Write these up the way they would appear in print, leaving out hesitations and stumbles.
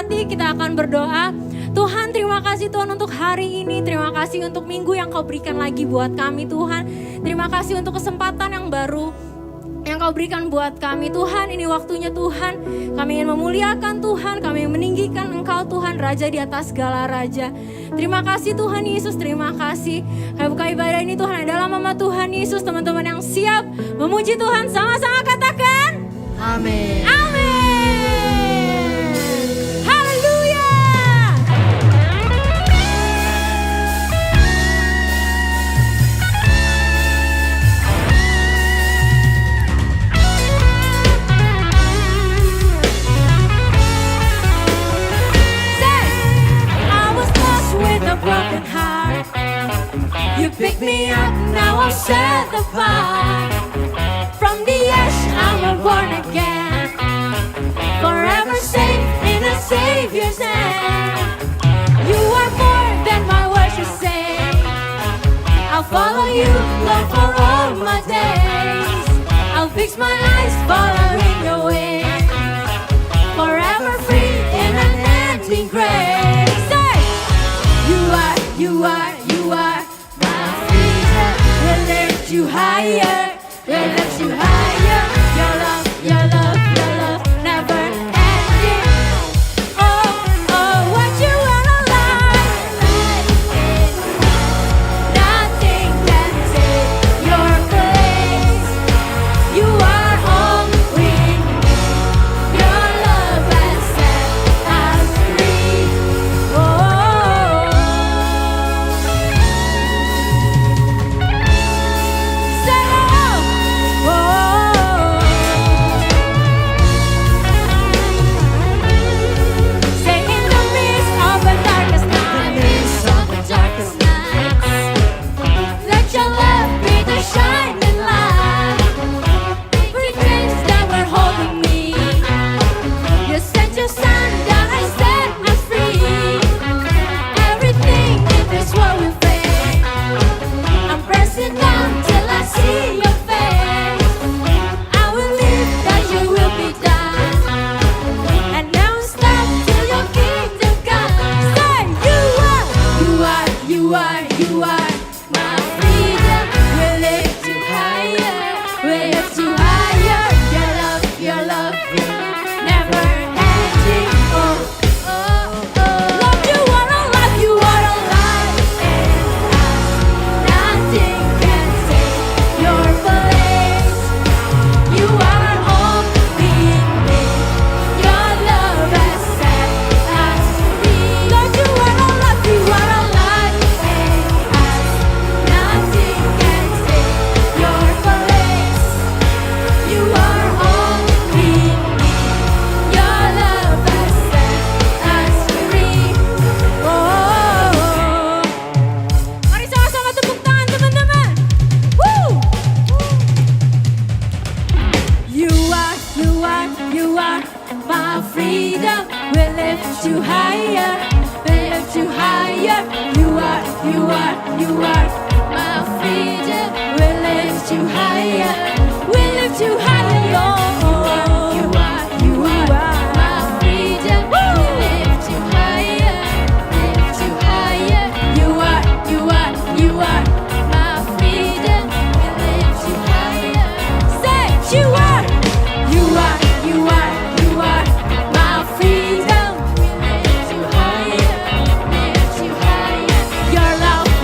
nanti kita akan berdoa. Tuhan, terima kasih Tuhan untuk hari ini. Terima kasih untuk minggu yang Kau berikan lagi buat kami Tuhan. Terima kasih untuk kesempatan yang baru yang Kau berikan buat kami Tuhan. Ini waktunya Tuhan, kami ingin memuliakan Tuhan, kami ingin meninggikan Engkau Tuhan, Raja di atas segala Raja. Terima kasih Tuhan Yesus, terima kasih. Kami buka ibadah ini Tuhan adalah nama Tuhan Yesus. Teman-teman yang siap memuji Tuhan sama-sama katakan Amin. Amin. Broken heart, you pick me up, now I'm set apart. From the ash, I'm born again, forever safe in a Savior's hand. You are more than my words you say. I'll follow you, Lord, for all my days. I'll fix my eyes, following your way, forever free in an empty grave. You are my freedom. We'll lift you higher. We'll lift you higher. Your love, your love, your love, never ending. Oh, what you are alive. Nothing can take your place. You are all we need. Your love has set us free. Oh.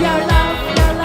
Your love,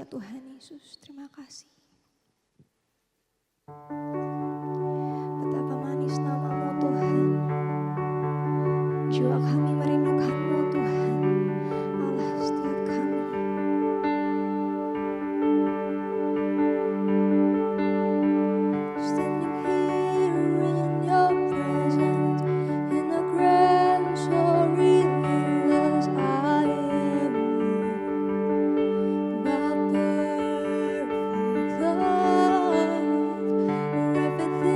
ya Tuhan Yesus, terima kasih. Betapa manis nama-Mu Tuhan. Jiwa kami merindukan-Mu Tuhan, Allah setiap kami. Standing here in your presence, in the grace so relentless, I am moved by perfect love. Everything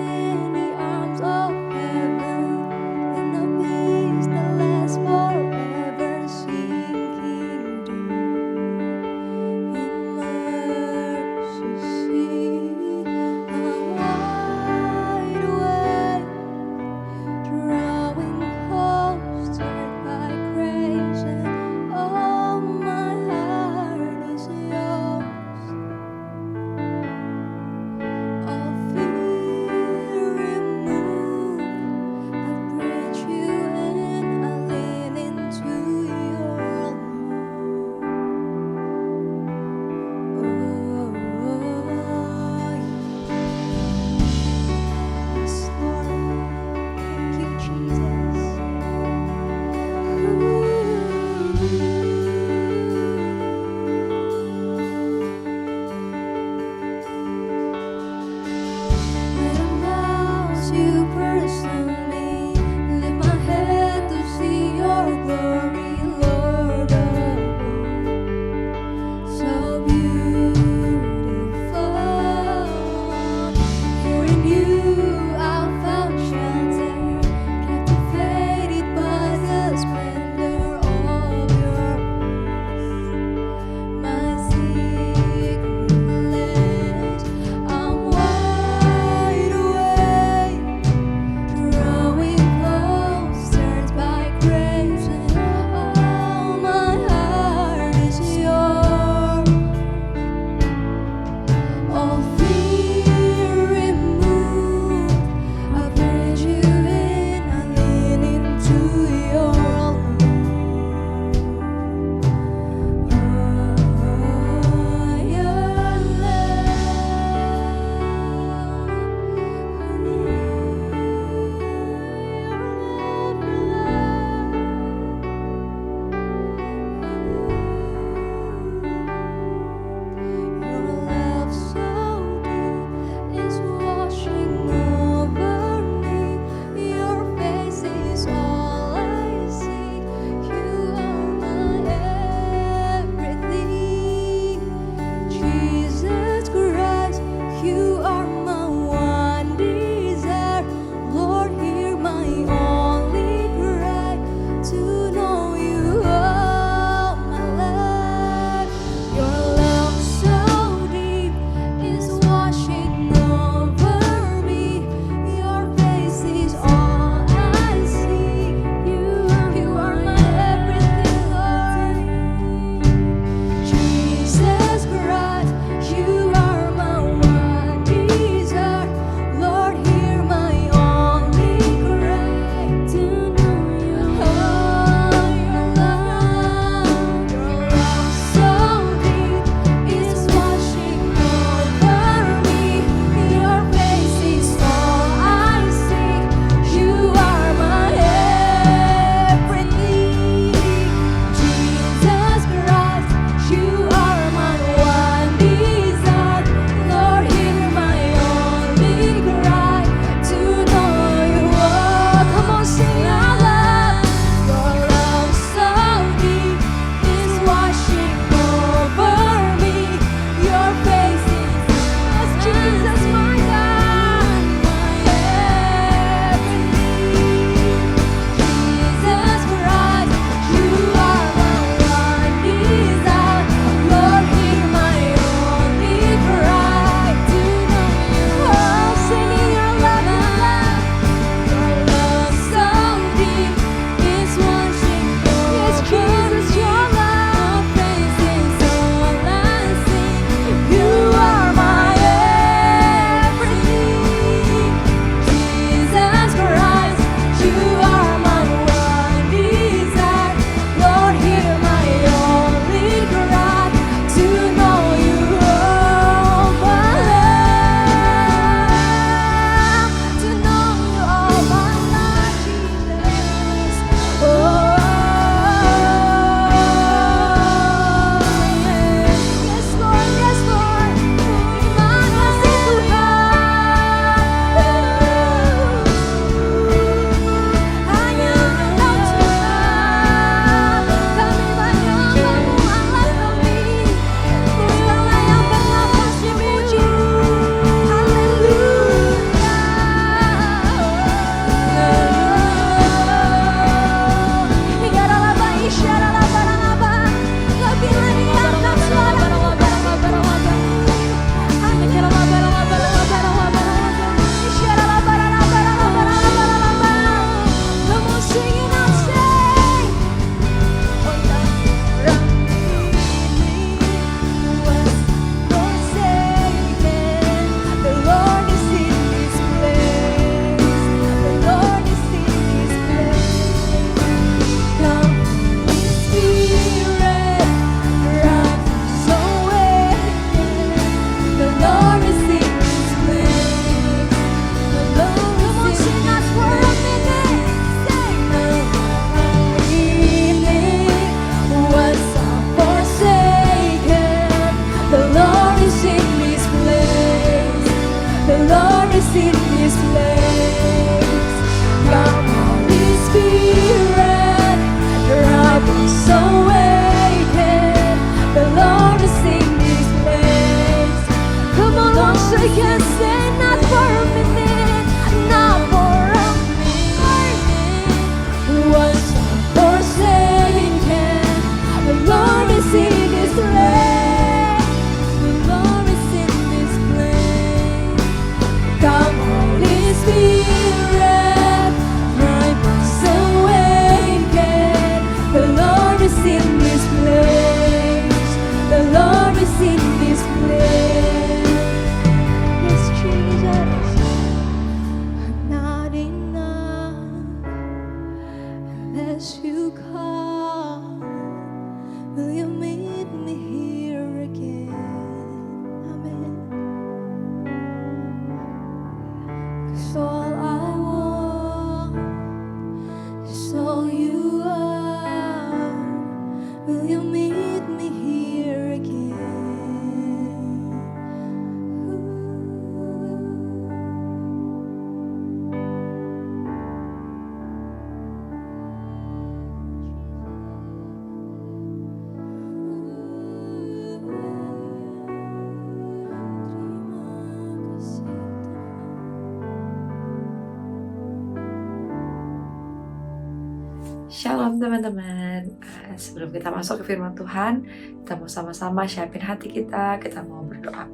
Shalom teman-teman. Sebelum kita masuk ke firman Tuhan, kita mau sama-sama siapin hati kita mau berdoa.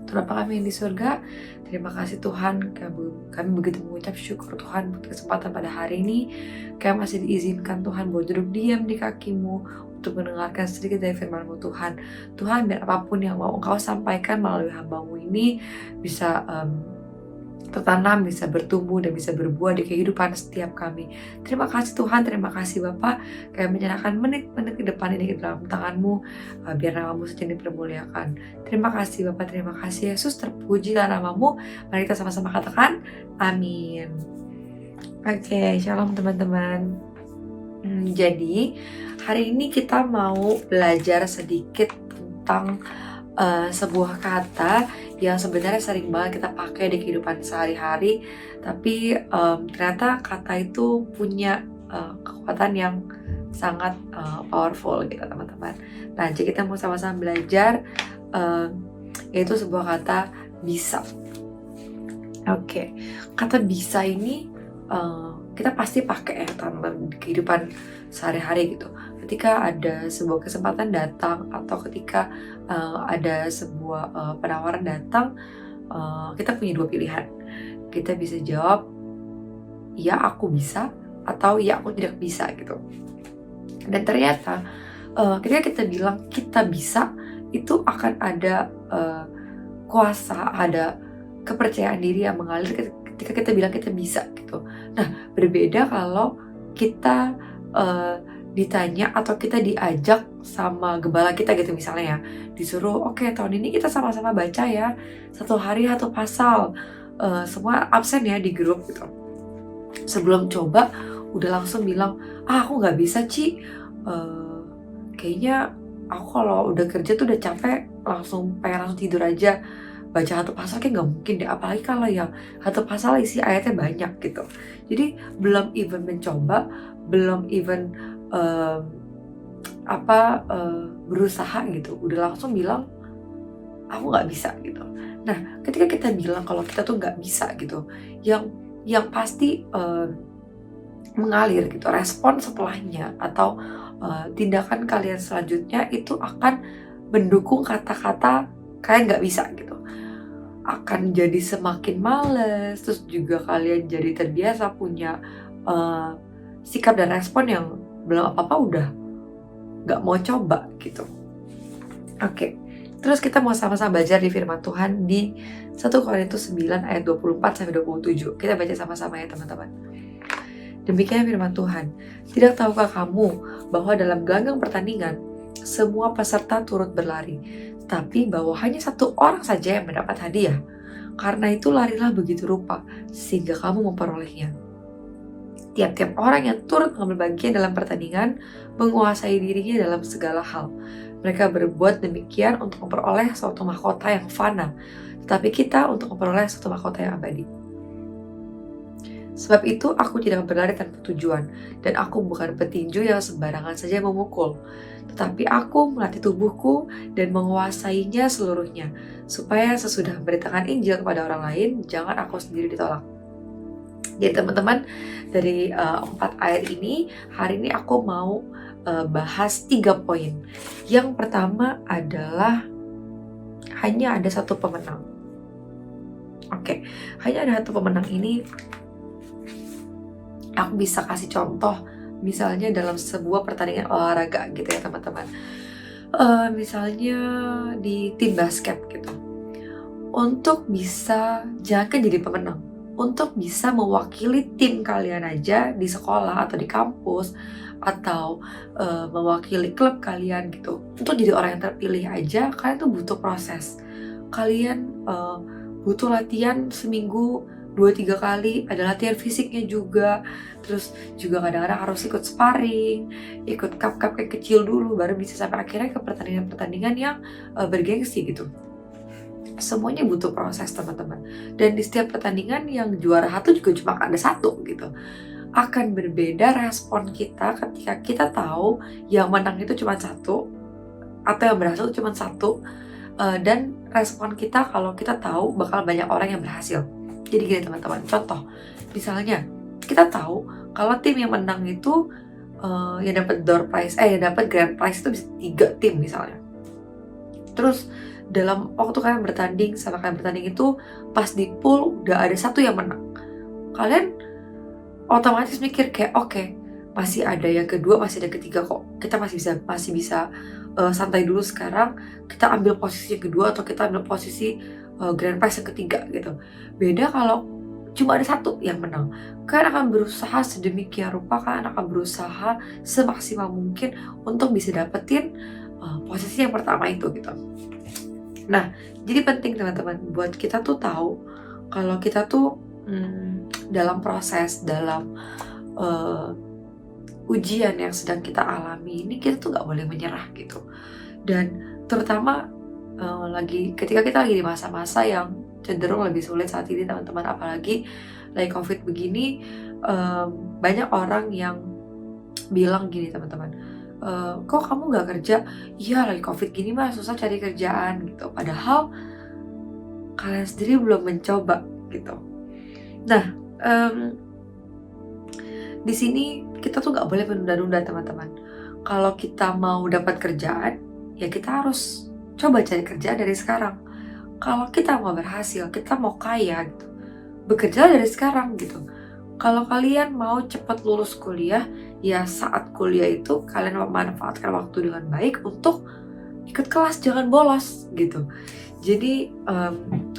Tuhan Bapa kami yang di surga, terima kasih Tuhan, kami begitu mengucap syukur Tuhan buat kesempatan pada hari ini. Kami masih diizinkan Tuhan buat duduk diam di kaki-Mu untuk mendengarkan sedikit dari firman-Mu Tuhan. Tuhan, biar apapun yang mau Engkau sampaikan melalui hamba-Mu ini bisa tertanam, bisa bertumbuh dan bisa berbuah di kehidupan setiap kami. Terima kasih Tuhan, terima kasih Bapa. Kami menyerahkan menit-menit ke depan ini ke dalam tangan-Mu, biar nama-Mu saja dipermuliakan. Terima kasih Bapa, terima kasih Yesus, terpujilah nama-Mu. Mari kita sama-sama katakan amin. Oke, shalom teman-teman. Jadi hari ini kita mau belajar sedikit tentang sebuah kata yang sebenarnya sering banget kita pakai di kehidupan sehari-hari, tapi ternyata kata itu punya kekuatan yang sangat powerful gitu teman-teman. Nah, jadi kita mau sama-sama belajar yaitu sebuah kata bisa. Oke, kata bisa ini kita pasti pakai ya dalam kehidupan sehari-hari gitu. Ketika ada sebuah kesempatan datang atau ketika ada sebuah penawaran datang, kita punya dua pilihan. Kita bisa jawab, ya aku bisa, atau ya aku tidak bisa gitu. Dan ternyata ketika kita bilang kita bisa, itu akan ada kuasa, ada kepercayaan diri yang mengalir ketika kita bilang kita bisa gitu. Nah, berbeda kalau kita ditanya atau kita diajak sama gembala kita gitu misalnya ya, disuruh oke, tahun ini kita sama-sama baca ya 1 hari 1 pasal, semua absen ya di grup gitu. Sebelum coba udah langsung bilang, aku nggak bisa Ci, kayaknya aku kalau udah kerja tuh udah capek, pengen langsung tidur aja, baca 1 pasal kayak nggak mungkin deh, apalagi kalau yang 1 pasal isi ayatnya banyak gitu. Jadi belum even mencoba, belum even berusaha gitu, udah langsung bilang aku nggak bisa gitu. Nah, ketika kita bilang kalau kita tuh nggak bisa gitu, yang pasti mengalir gitu, respon setelahnya atau tindakan kalian selanjutnya itu akan mendukung kata-kata kalian nggak bisa gitu. Akan jadi semakin males, terus juga kalian jadi terbiasa punya sikap dan respon yang belum apa-apa udah gak mau coba gitu. Oke, terus kita mau sama-sama belajar di firman Tuhan di 1 Korintus 9 ayat 24-27. Kita baca sama-sama ya teman-teman. Demikian firman Tuhan, tidak tahukah kamu bahwa dalam gelanggang pertandingan semua peserta turut berlari, tapi bahwa hanya 1 orang saja yang mendapat hadiah. Karena itu larilah begitu rupa sehingga kamu memperolehnya. Tiap-tiap orang yang turut mengambil bagian dalam pertandingan menguasai dirinya dalam segala hal. Mereka berbuat demikian untuk memperoleh suatu mahkota yang fana, tetapi kita untuk memperoleh suatu mahkota yang abadi. Sebab itu aku tidak berlari tanpa tujuan, dan aku bukan petinju yang sembarangan saja memukul, tetapi aku melatih tubuhku dan menguasainya seluruhnya, supaya sesudah memberitakan Injil kepada orang lain, jangan aku sendiri ditolak. Jadi teman-teman, dari 4 ayat ini, hari ini aku mau bahas 3 poin. Yang pertama adalah hanya ada 1 pemenang. Oke, hanya ada 1 pemenang ini. Aku bisa kasih contoh, misalnya dalam sebuah pertandingan olahraga gitu ya teman-teman. Misalnya di tim basket gitu. Untuk bisa, jangan jadi pemenang. Untuk bisa mewakili tim kalian aja di sekolah atau di kampus, atau mewakili klub kalian gitu. Untuk jadi orang yang terpilih aja, kalian tuh butuh proses. Kalian butuh latihan seminggu 2-3 kali, ada latihan fisiknya juga. Terus juga kadang-kadang harus ikut sparring, ikut cup-cup kayak kecil dulu, baru bisa sampai akhirnya ke pertandingan-pertandingan yang bergengsi gitu. Semuanya butuh proses teman-teman. Dan di setiap pertandingan yang juara 1 juga cuma ada 1 gitu. Akan berbeda respon kita ketika kita tahu yang menang itu cuma 1 atau yang berhasil cuma 1, dan respon kita kalau kita tahu bakal banyak orang yang berhasil. Jadi gini teman-teman, contoh misalnya kita tahu kalau tim yang menang itu yang dapat door prize, yang dapat grand prize itu bisa 3 tim misalnya. Terus dalam waktu kalian bertanding itu pas di pool udah ada 1 yang menang, kalian otomatis mikir kayak oke, masih ada yang kedua, masih ada ketiga kok, kita masih bisa santai dulu sekarang, kita ambil posisi yang kedua atau kita ambil posisi grand prize yang ketiga gitu. Beda kalau cuma ada 1 yang menang, kalian akan berusaha sedemikian rupa, kalian akan berusaha semaksimal mungkin untuk bisa dapetin posisi yang pertama itu gitu. Nah, jadi penting teman-teman buat kita tuh tahu kalau kita tuh dalam proses, dalam ujian yang sedang kita alami ini, kita tuh nggak boleh menyerah gitu. Dan terutama ketika kita lagi di masa-masa yang cenderung lebih sulit saat ini teman-teman, apalagi lagi COVID begini, banyak orang yang bilang gini teman-teman, kok kamu nggak kerja? Iya lagi COVID gini mah susah cari kerjaan gitu. Padahal kalian sendiri belum mencoba gitu. Nah, di sini kita tuh nggak boleh menunda-nunda teman-teman. Kalau kita mau dapat kerjaan, ya kita harus coba cari kerjaan dari sekarang. Kalau kita mau berhasil, kita mau kaya gitu, bekerja dari sekarang gitu. Kalau kalian mau cepat lulus kuliah, ya saat kuliah itu kalian memanfaatkan waktu dengan baik untuk ikut kelas, jangan bolos gitu. Jadi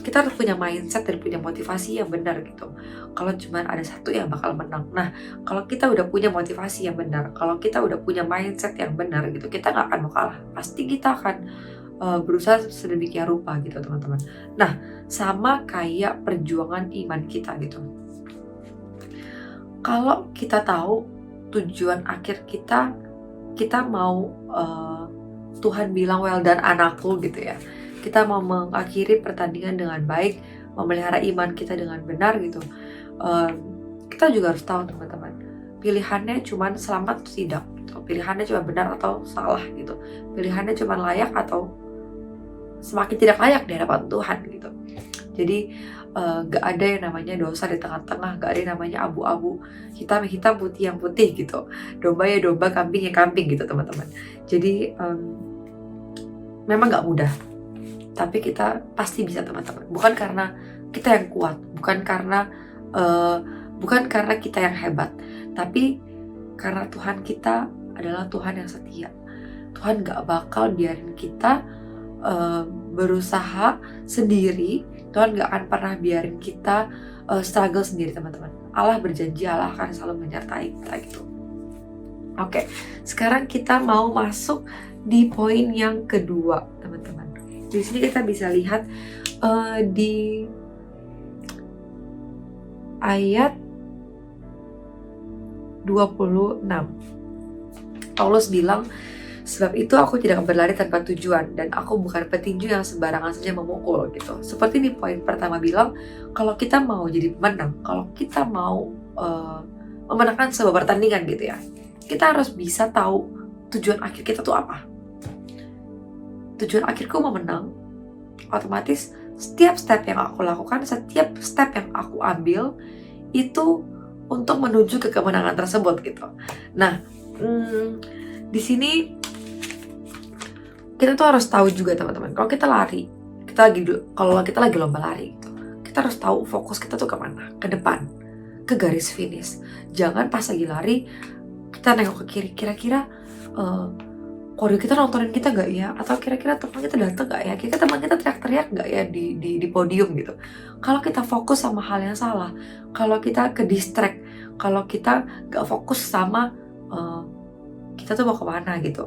kita harus punya mindset dan punya motivasi yang benar gitu. Kalau cuma ada 1 yang bakal menang. Nah, kalau kita udah punya motivasi yang benar, kalau kita udah punya mindset yang benar gitu, kita nggak akan mau kalah. Pasti kita akan berusaha sedemikian rupa gitu teman-teman. Nah, sama kayak perjuangan iman kita gitu. Kalau kita tahu tujuan akhir kita mau Tuhan bilang well done anakku gitu ya. Kita mau mengakhiri pertandingan dengan baik, memelihara iman kita dengan benar gitu. Kita juga harus tahu teman-teman, pilihannya cuma selamat atau tidak gitu. Pilihannya cuma benar atau salah gitu. Pilihannya cuma layak atau semakin tidak layak di hadapan Tuhan gitu. Jadi gak ada yang namanya dosa di tengah-tengah, gak ada yang namanya abu-abu, hitam yang hitam, putih yang putih gitu, domba ya domba, kambing ya kambing gitu teman-teman. Jadi memang gak mudah, tapi kita pasti bisa teman-teman. Bukan karena kita yang kuat, bukan karena kita yang hebat, tapi karena Tuhan kita adalah Tuhan yang setia. Tuhan gak bakal biarin kita berusaha sendiri. Tuhan gak akan pernah biarin kita struggle sendiri teman-teman. Allah berjanji, Allah akan selalu menyertai kita gitu. Oke, sekarang kita mau masuk di poin yang kedua teman-teman. Di sini kita bisa lihat di ayat 26. Paulus bilang, sebab itu aku tidak berlari tanpa tujuan, dan aku bukan petinju yang sembarangan saja memukul gitu. Seperti di poin pertama bilang, kalau kita mau jadi pemenang, kalau kita mau memenangkan sebuah pertandingan gitu ya, kita harus bisa tahu tujuan akhir kita tuh apa. Tujuan akhirku memenang, otomatis setiap step yang aku lakukan, setiap step yang aku ambil itu untuk menuju ke kemenangan tersebut gitu. Nah, di sini kita tuh harus tahu juga teman-teman, kalau kita lari, kalau kita lagi lomba lari gitu, kita harus tahu fokus kita tuh kemana, ke depan, ke garis finish. Jangan pas lagi lari kita nengok ke kiri, kira-kira korea kita nontonin kita gak ya, atau kira-kira teman kita datang gak ya, kira-kira teman kita teriak-teriak gak ya di podium gitu. Kalau kita fokus sama hal yang salah, kalau kita ke distract, kalau kita gak fokus sama kita tuh mau kemana gitu,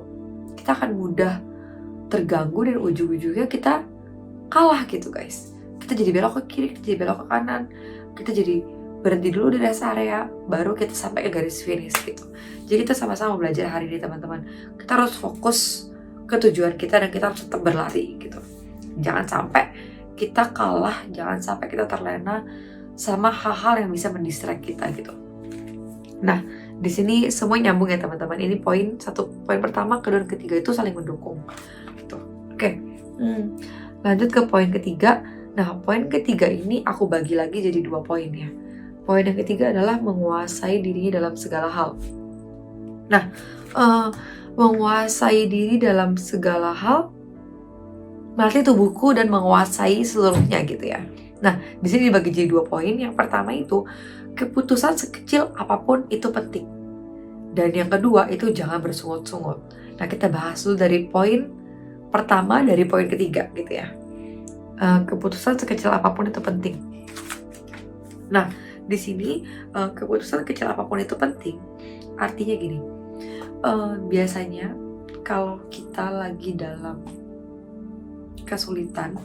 kita akan mudah terganggu dan ujung-ujungnya kita kalah gitu guys. Kita jadi belok ke kiri, kita jadi belok ke kanan, kita jadi berhenti dulu di rest area, baru kita sampai ke garis finish gitu. Jadi kita sama-sama belajar hari ini teman-teman. Kita harus fokus ke tujuan kita dan kita harus tetap berlari gitu. Jangan sampai kita kalah, jangan sampai kita terlena sama hal-hal yang bisa mendistract kita gitu. Nah, di sini semua nyambung ya teman-teman. Ini poin pertama, kedua, dan ketiga itu saling mendukung. Gitu. Oke. Lanjut ke poin ketiga. Nah, poin ketiga ini aku bagi lagi jadi 2 poin ya. Poin yang ketiga adalah menguasai dirinya dalam segala hal. Nah, menguasai diri dalam segala hal berarti tubuhku dan menguasai seluruhnya gitu ya. Nah, di sini dibagi jadi 2 poin. Yang pertama itu keputusan sekecil apapun itu penting. Dan yang kedua itu jangan bersungut-sungut. Nah, kita bahas dulu dari poin pertama dari poin ketiga gitu ya. Keputusan sekecil apapun itu penting. Nah, di sini keputusan kecil apapun itu penting. Artinya gini, biasanya kalau kita lagi dalam kesulitan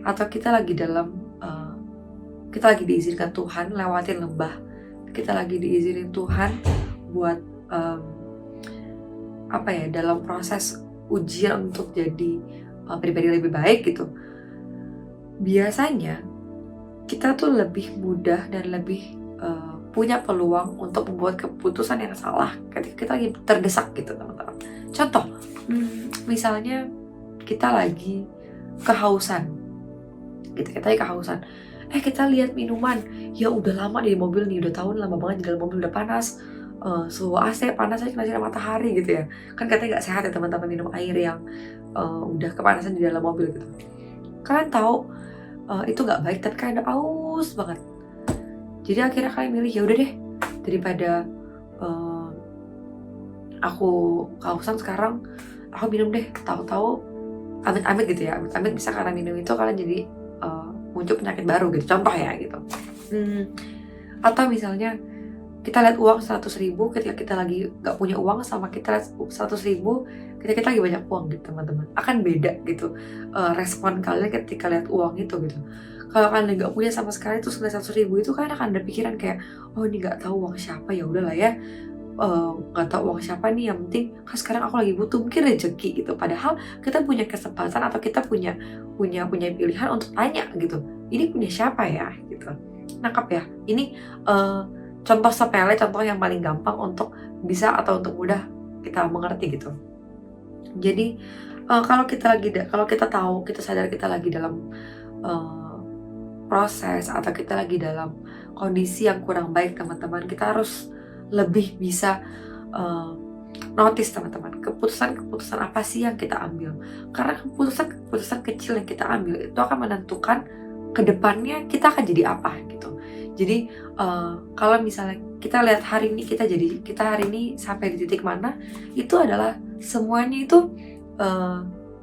atau kita lagi diizinkan Tuhan lewatin lembah, kita lagi diizinin Tuhan buat dalam proses ujian untuk jadi pribadi lebih baik gitu. Biasanya kita tuh lebih mudah dan lebih punya peluang untuk membuat keputusan yang salah ketika kita lagi terdesak gitu teman-teman. Contoh, misalnya kita lagi kehausan gitu, kita lagi kehausan, kita lihat minuman yang udah lama di mobil nih, udah tahun lama banget di dalam mobil, udah panas, suhu AC panas aja kena sinar matahari gitu ya, kan katanya nggak sehat ya teman-teman minum air yang udah kepanasan di dalam mobil gitu. Kalian tahu itu nggak baik, tapi kalian udah aus banget, jadi akhirnya kalian milih ya udah deh, daripada aku kehausan sekarang aku minum deh, tahu-tahu amit-amit gitu ya, amit-amit bisa karena minum itu kalian jadi muncul penyakit baru gitu, contoh ya gitu. Atau misalnya kita lihat uang 100.000 ketika kita lagi gak punya uang, sama kita lihat 100.000 ketika kita lagi banyak uang gitu teman-teman, akan beda gitu respon kalian ketika lihat uang itu gitu. Kalau kalian gak punya sama sekali terus lihat 100.000 itu kalian akan ada pikiran kayak, oh ini gak tahu uang siapa, ya udahlah ya, nggak tahu uang siapa nih, yang penting kan sekarang aku lagi butuh, mungkin rezeki gitu. Padahal kita punya kesempatan atau kita punya pilihan untuk tanya gitu, ini punya siapa ya gitu. Nangkap ya, ini contoh sepele, contoh yang paling gampang untuk bisa atau untuk mudah kita mengerti gitu. Jadi kalau kita tahu, kita sadar kita lagi dalam proses atau kita lagi dalam kondisi yang kurang baik teman-teman, kita harus lebih bisa notice teman-teman, keputusan apa sih yang kita ambil, karena keputusan kecil yang kita ambil itu akan menentukan kedepannya kita akan jadi apa gitu. Jadi kalau misalnya kita lihat hari ini kita hari ini sampai di titik mana, itu adalah semuanya itu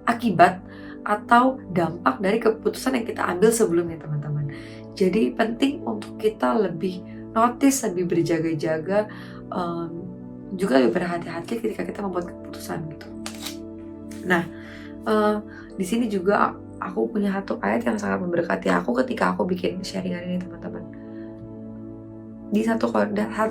akibat atau dampak dari keputusan yang kita ambil sebelumnya teman-teman. Jadi penting untuk kita lebih notice, lebih berjaga-jaga, juga lebih berhati-hati ketika kita membuat keputusan gitu. Nah, di sini juga aku punya satu ayat yang sangat memberkati aku ketika aku bikin sharingan ini teman-teman. Di 1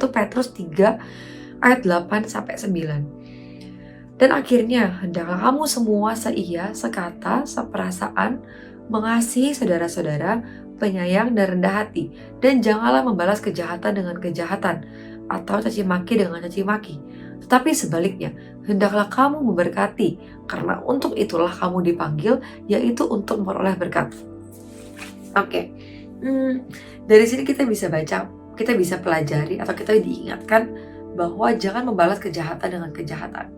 Petrus 3 ayat 8 sampai 9. Dan akhirnya hendaklah kamu semua seia, sekata, seperasaan, mengasihi saudara-saudara, penyayang dan rendah hati, dan janganlah membalas kejahatan dengan kejahatan atau caci maki dengan caci maki. Tetapi sebaliknya, hendaklah kamu memberkati, karena untuk itulah kamu dipanggil, yaitu untuk memperoleh berkat. Oke. Dari sini kita bisa baca, kita bisa pelajari atau kita diingatkan bahwa jangan membalas kejahatan dengan kejahatan.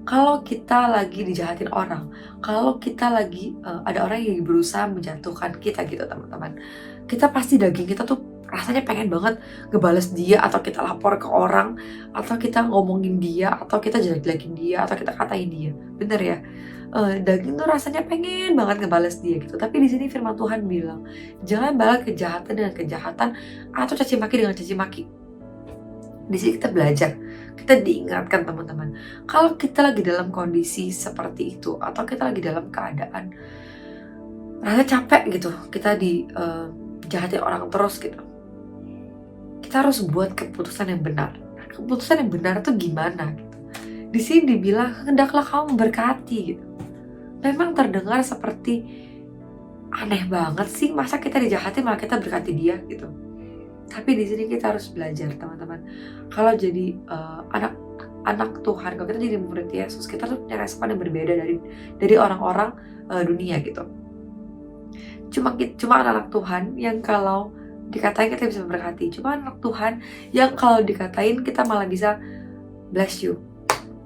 Kalau kita lagi dijahatin orang, kalau kita lagi ada orang yang berusaha menjatuhkan kita gitu teman-teman, kita pasti daging kita tuh rasanya pengen banget ngebales dia, atau kita lapor ke orang, atau kita ngomongin dia, atau kita jelek-jelekin dia, atau kita katain dia. Bener ya? Daging tuh rasanya pengen banget ngebales dia gitu. Tapi di sini firman Tuhan bilang, jangan balas kejahatan dengan kejahatan atau caci maki dengan caci maki. Di sini kita belajar, kita diingatkan teman-teman, kalau kita lagi dalam kondisi seperti itu, atau kita lagi dalam keadaan rasanya capek gitu, kita dijahatin orang terus gitu, kita harus buat keputusan yang benar. Keputusan yang benar itu gimana gitu? Di sini dibilang hendaklah kamu berkati gitu. Memang terdengar seperti aneh banget sih, masa kita dijahatin malah kita berkati dia gitu. Tapi di sini kita harus belajar teman-teman. Kalau jadi anak Tuhan, kalau kita jadi murid Yesus, kita tuh punya respon yang berbeda dari orang-orang dunia gitu. Cuma anak Tuhan yang kalau dikatain kita bisa memberkati. Cuma anak Tuhan yang kalau dikatain kita malah bisa bless you.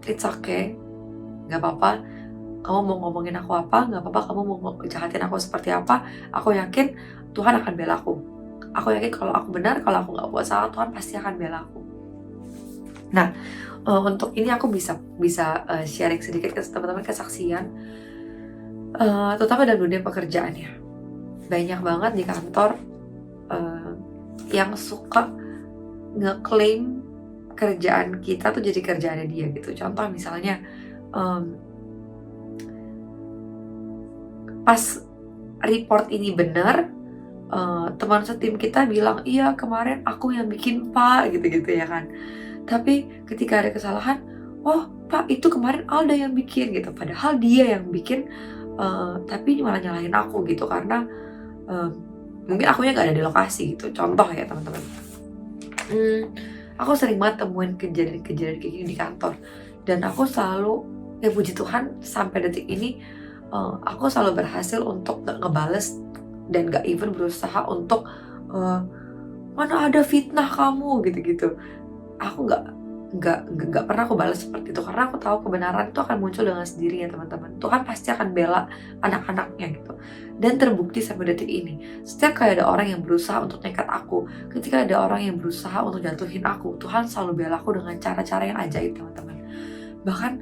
It's okay, gak apa-apa. Kamu mau ngomongin aku apa, gak apa-apa. Kamu mau jahatin aku seperti apa, aku yakin Tuhan akan bela aku. Aku yakin kalau aku benar, kalau aku gak buat salah, Tuhan pasti akan bela aku. Nah, untuk ini aku bisa sharing sedikit ke teman-teman kesaksian, terutama dalam dunia pekerjaan ya. Banyak banget di kantor yang suka ngeklaim kerjaan kita tuh jadi kerjaannya dia gitu. Contoh misalnya pas report ini benar, teman setim kita bilang, iya kemarin aku yang bikin Pak, gitu-gitu ya kan. Tapi ketika ada kesalahan, oh Pak itu kemarin Alda yang bikin gitu. Padahal dia yang bikin, tapi malah nyalahin aku gitu. Karena mungkin akunya gak ada di lokasi gitu. Contoh ya teman-teman. Aku sering banget temuin kejadian-kejadian kayak gini di kantor. Dan aku selalu, ya puji Tuhan sampai detik ini, aku selalu berhasil untuk gak ngebales dan gak even berusaha untuk mana ada fitnah kamu gitu-gitu. Aku nggak pernah aku balas seperti itu, karena aku tahu kebenaran itu akan muncul dengan sendirinya teman-teman. Tuhan pasti akan bela anak-anaknya gitu. Dan terbukti sampai detik ini, setiap kali ada orang yang berusaha untuk nekat aku, ketika ada orang yang berusaha untuk jatuhin aku, Tuhan selalu bela aku dengan cara-cara yang ajaib teman-teman. Bahkan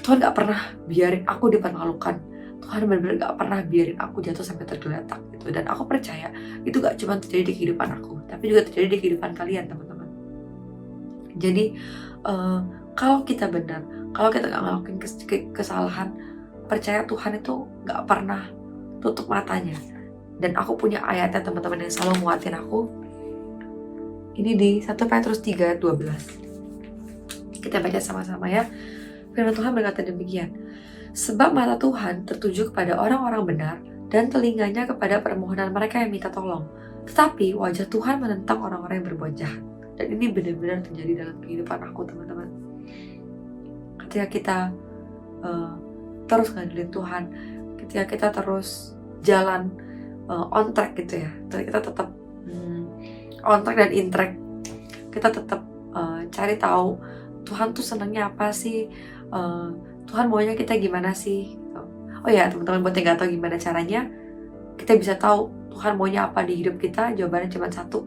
Tuhan gak pernah biarin aku dipermalukan. Tuhan benar-benar gak pernah biarin aku jatuh sampai tergeletak gitu. Dan aku percaya itu gak cuma terjadi di kehidupan aku, tapi juga terjadi di kehidupan kalian teman-teman. Jadi kalau kita benar, kalau kita gak ngelakuin kesalahan, percaya Tuhan itu gak pernah tutup matanya. Dan aku punya ayatnya teman-teman yang selalu nguatin aku. Ini di 1 Petrus 3:12. Kita baca sama-sama ya. Firman Tuhan berkata demikian. Sebab mata Tuhan tertuju kepada orang-orang benar dan telinganya kepada permohonan mereka yang minta tolong. Tetapi wajah Tuhan menentang orang-orang yang berbuat jahat. Dan ini benar-benar terjadi dalam kehidupan aku teman-teman. Ketika kita terus ngandelin Tuhan, ketika kita terus jalan on track gitu ya, kita tetap on track dan in track, kita tetap cari tahu Tuhan tuh senangnya apa sih, Tuhan maunya kita gimana sih gitu. Oh ya teman-teman, buat yang gak tahu gimana caranya kita bisa tahu Tuhan maunya apa di hidup kita, jawabannya cuma satu,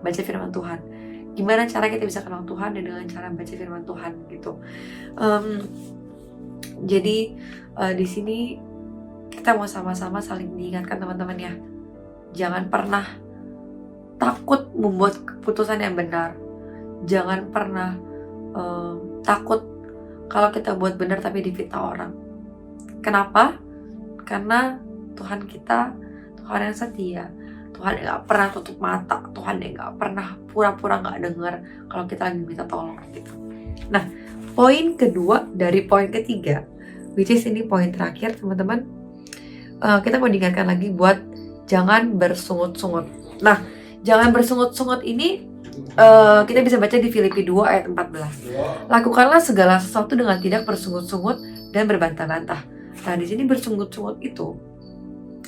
baca firman Tuhan. Gimana cara kita bisa kenal Tuhan? Dan dengan cara baca firman Tuhan gitu. Jadi di sini kita mau sama-sama saling diingatkan teman-teman ya. Jangan pernah takut membuat keputusan yang benar. Jangan pernah takut kalau kita buat benar tapi difitnah orang. Kenapa? Karena Tuhan kita Tuhan yang setia, Tuhan yang gak pernah tutup mata, Tuhan yang gak pernah pura-pura gak dengar kalau kita lagi minta tolong gitu. Nah, poin kedua dari poin ketiga, which is ini poin terakhir teman-teman, kita mau diingatkan lagi buat jangan bersungut-sungut. Nah, jangan bersungut-sungut ini kita bisa baca di Filipi 2 ayat 14. Lakukanlah segala sesuatu dengan tidak bersungut-sungut dan berbantah-bantah. Nah, di sini bersungut-sungut itu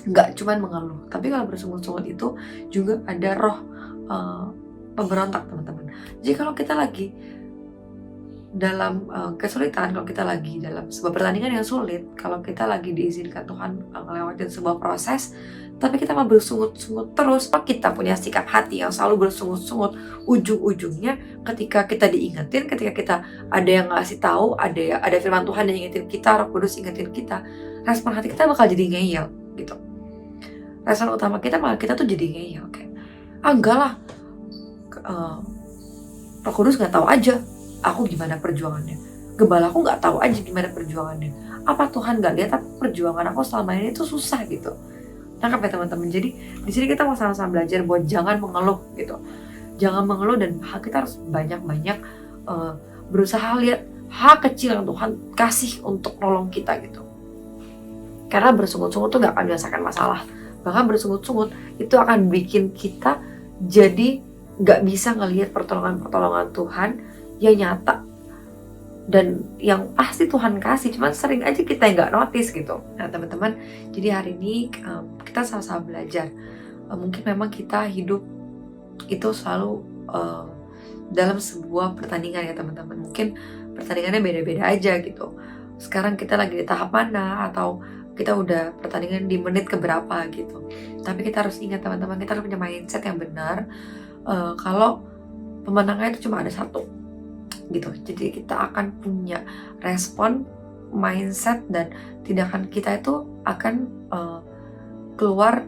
nggak cuma mengeluh, tapi kalau bersungut-sungut itu juga ada roh pemberontak teman-teman. Jadi kalau kita lagi dalam kesulitan, kalau kita lagi dalam sebuah pertandingan yang sulit, kalau kita lagi diizinkan Tuhan ngelewatin sebuah proses, tapi kita mau bersungut-sungut terus, kita punya sikap hati yang selalu bersungut-sungut, ujung-ujungnya ketika kita diingetin, ketika kita ada yang ngasih tahu, ada firman Tuhan yang ingetin kita, Roh Kudus ingetin kita, respon hati kita bakal jadi ngeyel gitu. Respon utama kita malah kita tuh jadi ngeyel kayak, enggak lah, Roh Kudus nggak tahu aja aku gimana perjuangannya, gembala aku nggak tahu aja gimana perjuangannya, apa Tuhan nggak lihat apa perjuangan aku selama ini itu susah gitu. Tangkap ya teman-teman. Jadi di sini kita mau sama-sama belajar buat jangan mengeluh gitu, jangan mengeluh, dan kita harus banyak-banyak berusaha lihat hal kecil yang Tuhan kasih untuk nolong kita gitu. Karena bersungut-sungut tuh nggak akan menyelesaikan masalah, bahkan bersungut-sungut itu akan bikin kita jadi nggak bisa ngelihat pertolongan Tuhan yang nyata dan yang pasti Tuhan kasih, cuman sering aja kita nggak notice gitu. Nah teman-teman, jadi hari ini kita sama-sama belajar. Mungkin memang kita hidup itu selalu dalam sebuah pertandingan ya teman-teman. Mungkin pertandingannya beda-beda aja gitu. Sekarang kita lagi di tahap mana, atau kita udah pertandingan di menit keberapa gitu. Tapi kita harus ingat teman-teman, kita harus punya mindset yang benar, kalau pemenangnya itu cuma ada satu gitu. Jadi kita akan punya respon, mindset, dan tindakan kita itu akan keluar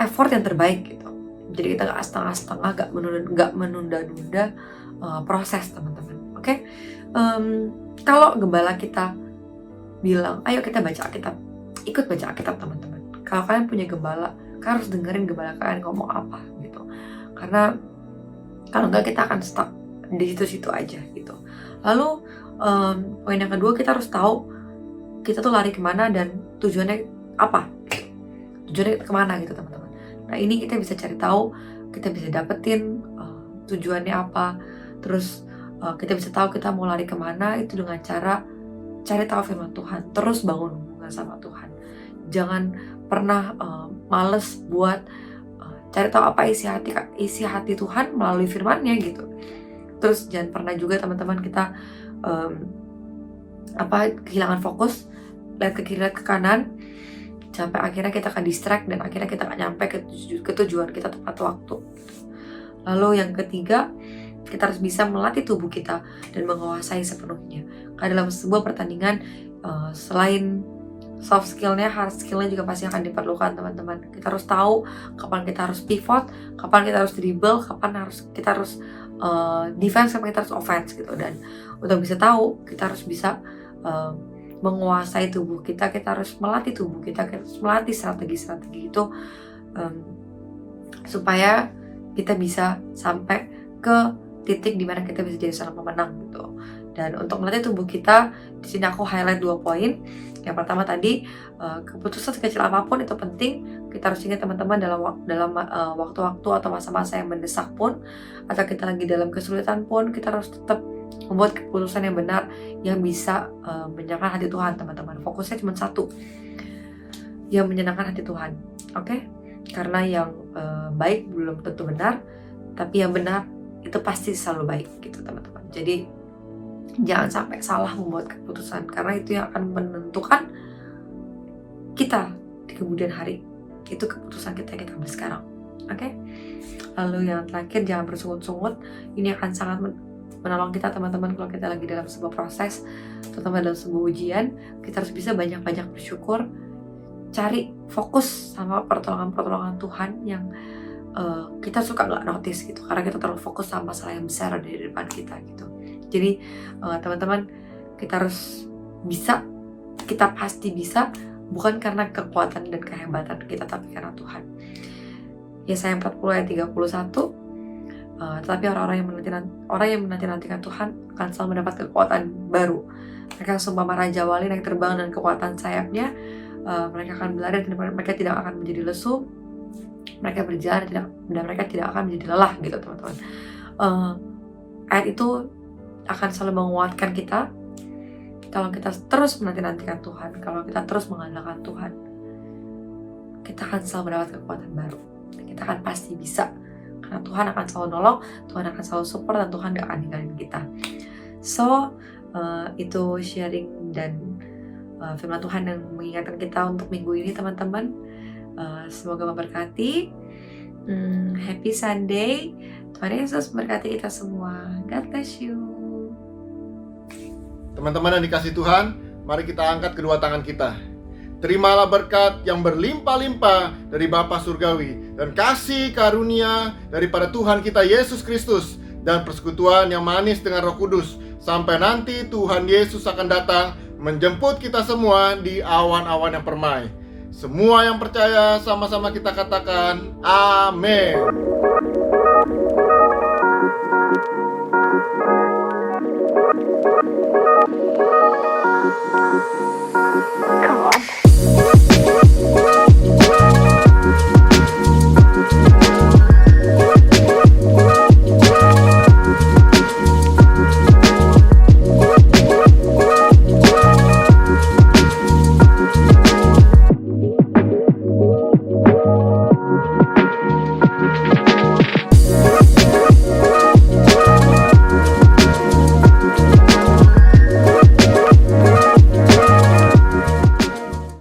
effort yang terbaik gitu. Jadi kita gak setengah-setengah, gak menunda-nunda proses teman-teman. Oke? Kalau gembala kita bilang, ayo kita baca Alkitab, ikut baca Alkitab teman-teman. Kalau kalian punya gembala, kalian harus dengerin gembala kalian ngomong apa gitu. Karena kalau enggak kita akan stuck di situ-situ aja gitu. Lalu poin yang kedua, kita harus tahu kita tuh lari kemana dan tujuannya apa. Tujuannya kemana gitu teman-teman. Nah ini kita bisa cari tahu, kita bisa dapetin tujuannya apa. Terus kita bisa tahu kita mau lari kemana itu dengan cara cari tahu firman Tuhan, terus bangun hubungan sama Tuhan. Jangan pernah males buat cari tahu apa isi hati Tuhan melalui firman-Nya gitu. Terus jangan pernah juga teman-teman kita kehilangan fokus, lihat ke kiri, lihat ke kanan, sampai akhirnya kita akan distract dan akhirnya kita akan nyampe ke tujuan kita tepat waktu. Lalu yang ketiga, kita harus bisa melatih tubuh kita dan menguasai sepenuhnya. Karena dalam sebuah pertandingan, selain soft skill-nya, hard skill-nya juga pasti akan diperlukan teman-teman. Kita harus tahu kapan kita harus pivot, kapan kita harus dribble, kapan kita harus defense, kapan kita harus offense gitu. Dan untuk bisa tahu, kita harus bisa menguasai tubuh kita, kita harus melatih tubuh kita harus melatih strategi-strategi itu supaya kita bisa sampai ke titik dimana kita bisa jadi seorang pemenang gitu. Dan untuk melatih tubuh kita, di sini aku highlight 2 poin. Yang pertama tadi, keputusan sekecil apapun itu penting. Kita harus ingat teman-teman, dalam waktu-waktu atau masa-masa yang mendesak pun, atau kita lagi dalam kesulitan pun, kita harus tetap membuat keputusan yang benar yang bisa menyenangkan hati Tuhan teman-teman. Fokusnya cuma satu, yang menyenangkan hati Tuhan. Oke? Karena yang baik belum tentu benar, tapi yang benar itu pasti selalu baik gitu teman-teman. Jadi jangan sampai salah membuat keputusan, karena itu yang akan menentukan kita di kemudian hari. Itu keputusan kita yang kita ambil sekarang. Oke? Lalu yang terakhir, jangan bersungut-sungut. Ini akan sangat menolong kita teman-teman kalau kita lagi dalam sebuah proses, terutama dalam sebuah ujian. Kita harus bisa banyak-banyak bersyukur, cari fokus sama pertolongan-pertolongan Tuhan yang kita suka nggak notice gitu, karena kita terlalu fokus sama masalah yang besar di depan kita gitu. Jadi teman-teman, kita harus bisa, kita pasti bisa, bukan karena kekuatan dan kehebatan kita, tapi karena Tuhan. Yesaya 40 ayat 31, tetapi orang yang menanti-nantikan Tuhan akan selalu mendapat kekuatan baru. Mereka seumpama raja wali naik terbang dan kekuatan sayapnya. Mereka akan berlari dan mereka tidak akan menjadi lesu. Mereka berjalan dan mereka tidak akan menjadi lelah gitu teman-teman. Ayat itu akan selalu menguatkan kita kalau kita terus menanti-nantikan Tuhan, kalau kita terus mengandalkan Tuhan. Kita akan selalu mendapat kekuatan baru. Kita akan pasti bisa, karena Tuhan akan selalu nolong, Tuhan akan selalu support, dan Tuhan gak akan ninggalin kita. So itu sharing dan firman Tuhan yang mengingatkan kita untuk minggu ini teman-teman. Semoga memberkati. Happy Sunday. Tuhan Yesus memberkati kita semua. God bless you. Teman-teman yang dikasih Tuhan, mari kita angkat kedua tangan kita. Terimalah berkat yang berlimpah-limpah dari Bapa Surgawi, dan kasih karunia daripada Tuhan kita Yesus Kristus, dan persekutuan yang manis dengan Roh Kudus, sampai nanti Tuhan Yesus akan datang menjemput kita semua di awan-awan yang permai. Semua yang percaya sama-sama kita katakan amin.